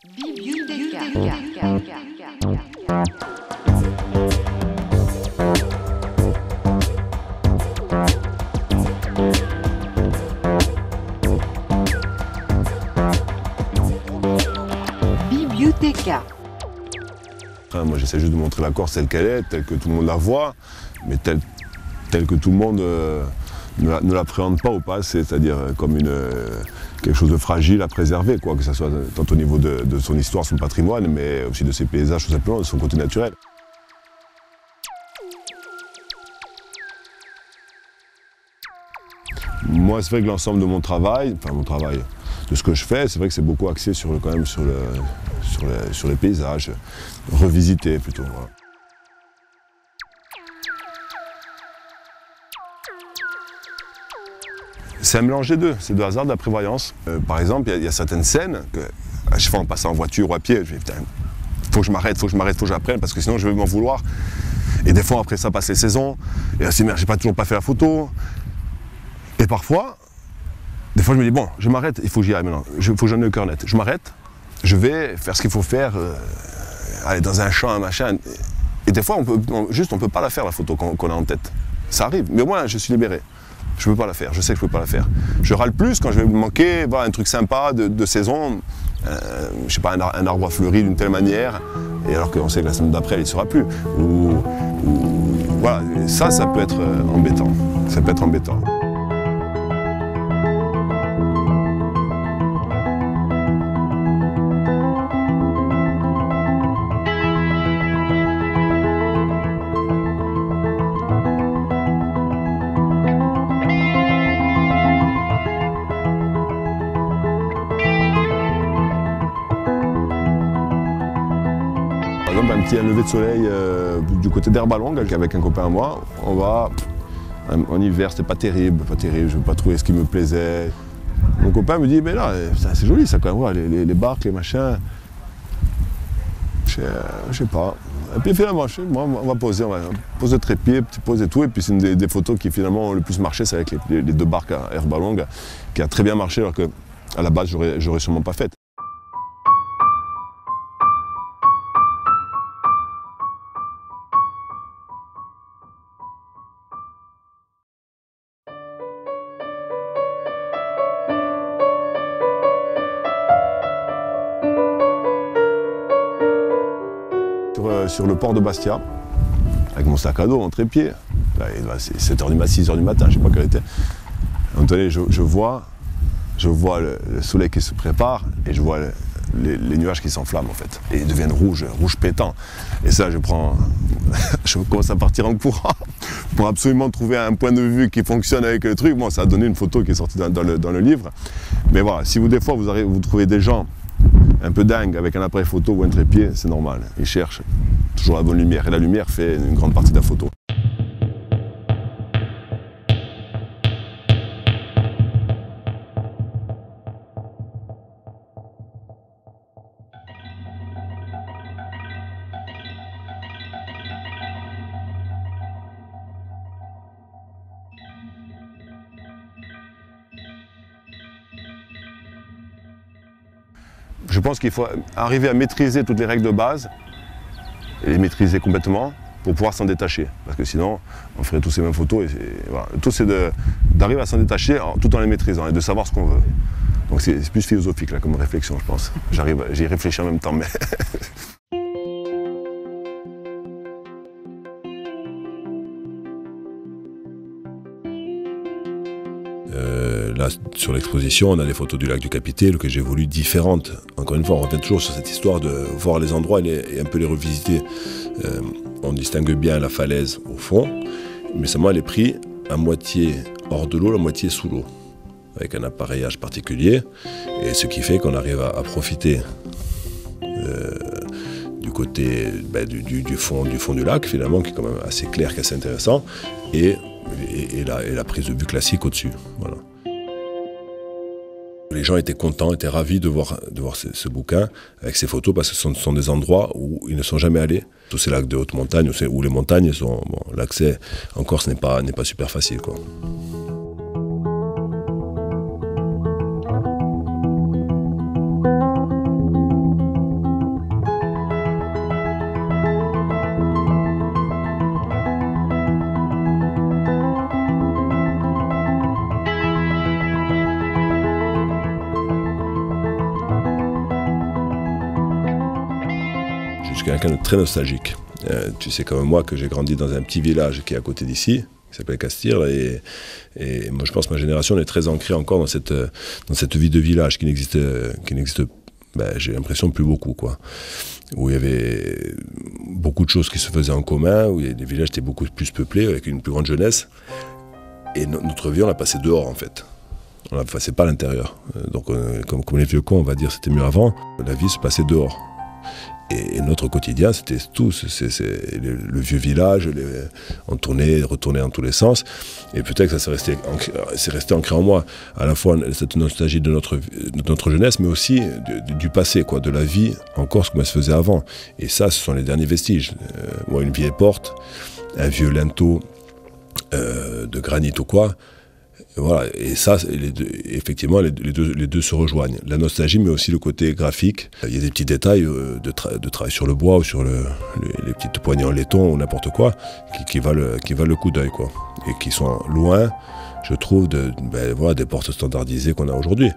Biblioteca. Moi, j'essaie juste de montrer la Corse telle qu'elle est, telle que tout le monde la voit, mais telle que tout le monde ne l'appréhende pas ou pas, c'est-à-dire comme quelque chose de fragile à préserver, quoi, que ce soit tant au niveau de son histoire, son patrimoine, mais aussi de ses paysages, tout simplement, de son côté naturel. Moi, c'est vrai que l'ensemble de mon travail, de ce que je fais, c'est vrai que c'est beaucoup axé sur les paysages, revisités plutôt. Voilà. C'est un mélange des deux, c'est de hasard, de la prévoyance. Par exemple, il y a certaines scènes que, à chaque fois en passant en voiture ou à pied, je me dis putain, faut que je m'arrête, faut que j'apprenne parce que sinon je vais m'en vouloir. Et des fois après ça passe les saisons, et là c'est merde, j'ai toujours pas fait la photo. Et parfois, des fois je me dis bon, je m'arrête, il faut que j'y aille maintenant, il faut que j'en ai le cœur net. Je m'arrête, je vais faire ce qu'il faut faire, aller dans un champ, un machin. Et des fois on peut pas la faire la photo qu'on a en tête. Ça arrive, mais moi je suis libéré. Je ne peux pas la faire, je sais que je ne peux pas la faire. Je râle plus quand je vais me manquer un truc sympa de saison, je sais pas, un arbre fleuri d'une telle manière, et alors qu'on sait que la semaine d'après, il ne sera plus. Voilà, ça peut être embêtant. Ça peut être embêtant. Par exemple, un petit lever de soleil du côté d'Herbalongue avec un copain à moi, on va, en hiver c'était pas terrible, je ne vais pas trouver ce qui me plaisait. Mon copain me dit, mais là, c'est joli ça quand même, les barques, les machins, je sais pas. Et puis finalement, on va poser le trépied, poser tout, et puis c'est une des photos qui finalement ont le plus marché, c'est avec les deux barques à Herbalongue, qui a très bien marché alors qu'à la base, j'aurais sûrement pas fait. Sur le port de Bastia, avec mon sac à dos en trépied. C'est 7h du matin, 6h du matin, je ne sais pas quelle était. À un moment donné, je vois le soleil qui se prépare et je vois les nuages qui s'enflamment en fait. Et ils deviennent rouges pétants. Et ça, je commence à partir en courant pour absolument trouver un point de vue qui fonctionne avec le truc. Bon, ça a donné une photo qui est sortie dans le livre. Mais voilà, si des fois vous trouvez des gens un peu dingues avec un appareil photo ou un trépied, c'est normal. Ils cherchent toujours la bonne lumière. Et la lumière fait une grande partie de la photo. Je pense qu'il faut arriver à maîtriser toutes les règles de base, et les maîtriser complètement pour pouvoir s'en détacher. Parce que sinon, on ferait tous ces mêmes photos. Voilà. Tout c'est d'arriver à s'en détacher tout en les maîtrisant et de savoir ce qu'on veut. Donc c'est plus philosophique là, comme réflexion, je pense. J'y réfléchis en même temps. Mais là, sur l'exposition, on a les photos du lac du Capitelle que j'ai voulu différentes. Encore une fois, on revient toujours sur cette histoire de voir les endroits et un peu les revisiter. On distingue bien la falaise au fond, mais seulement elle est prise à moitié hors de l'eau, la moitié sous l'eau, avec un appareillage particulier. Et ce qui fait qu'on arrive à profiter du côté du fond du lac, finalement, qui est quand même assez clair, qui est assez intéressant, et la prise de vue classique au-dessus. Voilà. Les gens étaient contents, étaient ravis de voir ce bouquin avec ces photos parce que ce sont des endroits où ils ne sont jamais allés. Tous ces lacs de haute montagne où les montagnes sont... Bon, l'accès en Corse n'est pas super facile, quoi. je suis quelqu'un de très nostalgique. Tu sais comme moi que j'ai grandi dans un petit village qui est à côté d'ici, qui s'appelle Castille, et moi je pense que ma génération est très ancrée encore dans cette vie de village qui n'existe j'ai l'impression plus beaucoup, quoi. Où il y avait beaucoup de choses qui se faisaient en commun, où les villages étaient beaucoup plus peuplés, avec une plus grande jeunesse. Et notre vie, on l'a passée dehors, en fait. On la passait pas à l'intérieur. Donc, comme les vieux cons, on va dire, c'était mieux avant. La vie se passait dehors. Et notre quotidien, c'était tout. C'est le vieux village, on tournait, retournait dans tous les sens. Et peut-être que ça c'est resté ancré en moi. À la fois cette nostalgie de notre jeunesse, mais aussi du passé, quoi, de la vie en Corse, comme elle se faisait avant. Et ça, ce sont les derniers vestiges. Une vieille porte, un vieux linteau de granit ou quoi. Voilà, et ça, effectivement, les deux se rejoignent. La nostalgie, mais aussi le côté graphique. Il y a des petits détails de travail sur le bois ou sur les petites poignées en laiton ou n'importe quoi qui valent le coup d'œil, quoi. Et qui sont loin, je trouve, des portes standardisées qu'on a aujourd'hui.